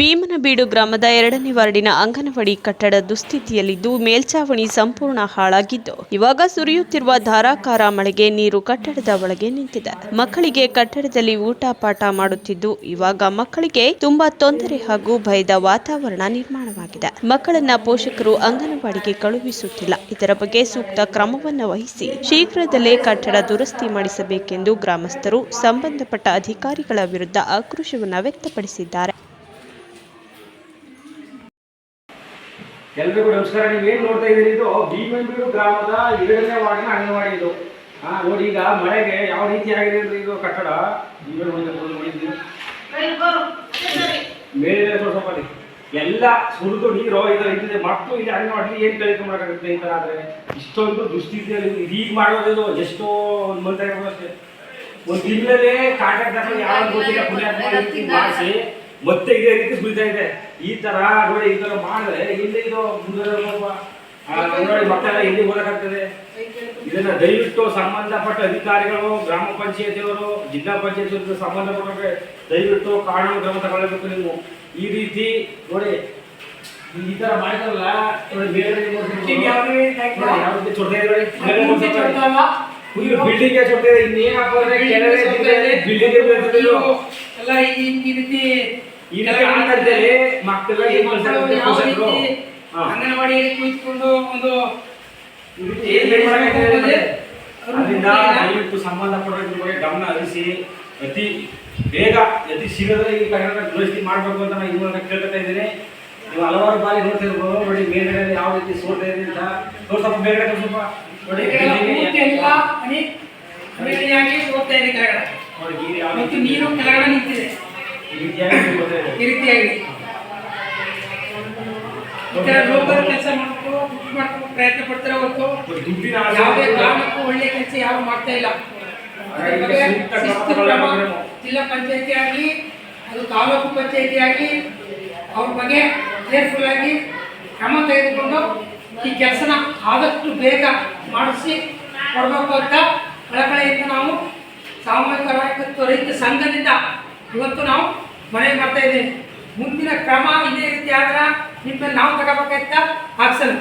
ಭೀಮನಬೀಡು ಗ್ರಾಮದ 2ನೇ ವಾರ್ಡಿನ ಅಂಗನವಾಡಿ ಕಟ್ಟಡ ದುಸ್ಥಿತಿಯಲ್ಲಿದ್ದು ಮೇಲ್ಛಾವಣಿ ಸಂಪೂರ್ಣ ಹಾಳಾಗಿದ್ದು ಇವಾಗ ಸುರಿಯುತ್ತಿರುವ ಧಾರಾಕಾರ ಮಳೆಗೆ ನೀರು ಕಟ್ಟಡದ ಒಳಗೆ ನಿಂತಿದೆ. ಮಕ್ಕಳಿಗೆ ಕಟ್ಟಡದಲ್ಲಿ ಊಟ ಪಾಠ ಮಾಡುತ್ತಿದ್ದು ಇವಾಗ ಮಕ್ಕಳಿಗೆ ತುಂಬಾ ತೊಂದರೆ ಹಾಗೂ ಭಯದ ವಾತಾವರಣ ನಿರ್ಮಾಣವಾಗಿದೆ. ಮಕ್ಕಳನ್ನ ಪೋಷಕರು ಅಂಗನವಾಡಿಗೆ ಕಳುಹಿಸುತ್ತಿಲ್ಲ. ಇದರ ಬಗ್ಗೆ ಸೂಕ್ತ ಕ್ರಮವನ್ನು ವಹಿಸಿ ಶೀಘ್ರದಲ್ಲೇ ಕಟ್ಟಡ ದುರಸ್ತಿ ಮಾಡಿಸಬೇಕೆಂದು ಗ್ರಾಮಸ್ಥರು ಸಂಬಂಧಪಟ್ಟ ಅಧಿಕಾರಿಗಳ ವಿರುದ್ಧ ಆಕ್ರೋಶವನ್ನು ವ್ಯಕ್ತಪಡಿಸಿದ್ದಾರೆ. ಎಲ್ಲರಿಗೂ ನಮಸ್ಕಾರ. ನೀವೇನು ನೋಡ್ತಾ ಇದ್ದೀರಿ, ಇದು ಭೀಮನಬೀಡು ಗ್ರಾಮದ 2ನೇ ವಾರ್ಡಿನ ಅಂಗನವಾಡಿ ಇದು. ನೋಡಿ, ಈಗ ಮಳೆಗೆ ಯಾವ ರೀತಿ ಆಗಿದೆ ಅಂದ್ರೆ ಇದು ಕಟ್ಟಡ ಮೇಲೆ ಸ್ವಲ್ಪ ಎಲ್ಲ ಸುರಿದು ನೀರು ಇದರ ಇದ್ದಿದೆ. ಮಕ್ಕಳು ಇಲ್ಲಿ ಅಂಗನವಾಡಿ ಏನು ಕಲಿಕೆ ಮಾಡೋಕ್ಕಾಗುತ್ತೆ? ಈ ಥರ ಆದರೆ ಇಷ್ಟೊಂದು ದುಸ್ಥಿತಿಯಲ್ಲಿ ಈಗ ಮಾಡೋದು ಎಷ್ಟೋ ಒಂದು ಮಂತ್ ಆಗಿರ್ಬೋದು ಅಷ್ಟೇ. ಒಂದು ತಿಂಗಳಲ್ಲೇ ಕಾಂಟ್ರಾಕ್ಟ್ ಯಾವ ಗೊತ್ತಿಲ್ಲ ಮಾಡಿಸಿ ಮತ್ತೆ ಇದೇ ರೀತಿ ಸುರಿತಾ ಇದೆ. ಈ ತರ ನೋಡಿ, ಈ ತರ ಮಾಡಿದ್ರೆ ಎಲ್ಲಿ ಇದು ಮುಂದೆ ನೋಡಿ ಮಕ್ಕಳೆಲ್ಲ ಎಲ್ಲಿ ಓದಕ್ಕಾಗ್ತದೆ? ಇದನ್ನ ದಯವಿಟ್ಟು ಸಂಬಂಧಪಟ್ಟ ಅಧಿಕಾರಿಗಳು, ಗ್ರಾಮ ಪಂಚಾಯತಿಯವರು, ಜಿಲ್ಲಾ ಪಂಚಾಯತಿ ಸಂಬಂಧಪಟ್ಟ ದಯವಿಟ್ಟು ಕಾನೂನು ಕ್ರಮ ತಗೊಳ್ಳಬೇಕು. ನೀವು ಈ ರೀತಿ ನೋಡಿ ಈ ತರ ಮಾಡಿದ್ರಲ್ಲ ನೋಡಿ, ಬೇರೆ ಬಿಲ್ಡಿಂಗ್ ಚೊಡ್ತಾ ಇದೆ. ಇನ್ನೇನಪ್ಪ ಬಿಲ್ಡಿಂಗ್ ಎಲ್ಲ ಈ ರೀತಿ ಅಂಗನವಾಡಿಯಲ್ಲಿ ಕುಳಿತುಕೊಂಡು ಒಂದು ದಯವಿಟ್ಟು ಸಂಬಂಧಪಟ್ಟ ಗಮನ ಹರಿಸಿ ಅತಿ ಬೇಗ ಅತಿ ಶೀಘ್ರದಲ್ಲಿ ಈ ಕನ್ನಡ ದುರಸ್ತಿ ಮಾಡಬೇಕು ಅಂತ ನಾನು ಇವಾಗ ಕೇಳ್ತಾ ಇದ್ದೀನಿ. ನೀವು ಹಲವಾರು ಬಾರಿ ನೋಡ್ತಿರ್ಬೋದು. ನೋಡಿ ಮೇಲ್ಗಡೆ ಯಾವ ರೀತಿ ಸೋರ್ತಾ ಇದೆ ಅಂತ ಸ್ವಲ್ಪ ಮೇಲ್ಗಡೆ ಸ್ವಲ್ಪ ನೋಡಿ ನೀರು ಕೆಳಗಡೆ ನಿಂತಿದೆ. ಈ ರೀತಿಯಾಗಿ ಕೆಲಸ ಮಾಡಬೇಕು ಪ್ರಯತ್ನ ಪಡ್ತಾರೆ ಹೊರತು ಯಾವುದೇ ಕಾರಣಕ್ಕೂ ಒಳ್ಳೆ ಕೆಲಸ ಯಾರು ಮಾಡ್ತಾ ಇಲ್ಲ. ಜಿಲ್ಲಾ ಪಂಚಾಯತಿ ಆಗಲಿ, ಅದು ತಾಲೂಕು ಪಂಚಾಯತಿ ಆಗಲಿ, ಅವ್ರ ಬಗ್ಗೆ ಕೇರ್ಫುಲ್ ಆಗಿ ಕ್ರಮ ತೆಗೆದುಕೊಂಡು ಈ ಕೆಲಸನ ಆದಷ್ಟು ಬೇಗ ಮಾಡಿಸಿ ಕೊಡಬೇಕು ಅಂತ ಕಳಕಳಿಯಿಂದ ನಾವು ಸಾಮೂಹಿಕ ರೈತ ಸಂಘದಿಂದ ಇವತ್ತು ನಾವು ಮನವಿ ಮಾಡ್ತಾ ಇದ್ದೀವಿ. ಮುಂದಿನ ಕ್ರಮ ಇದೇ ರೀತಿ ಆದ್ರೆ ನಿಮ್ಮಲ್ಲಿ ನಾವು ತಗೋಬೇಕಾಯ್ತಾ ಆಕ್ಷನ್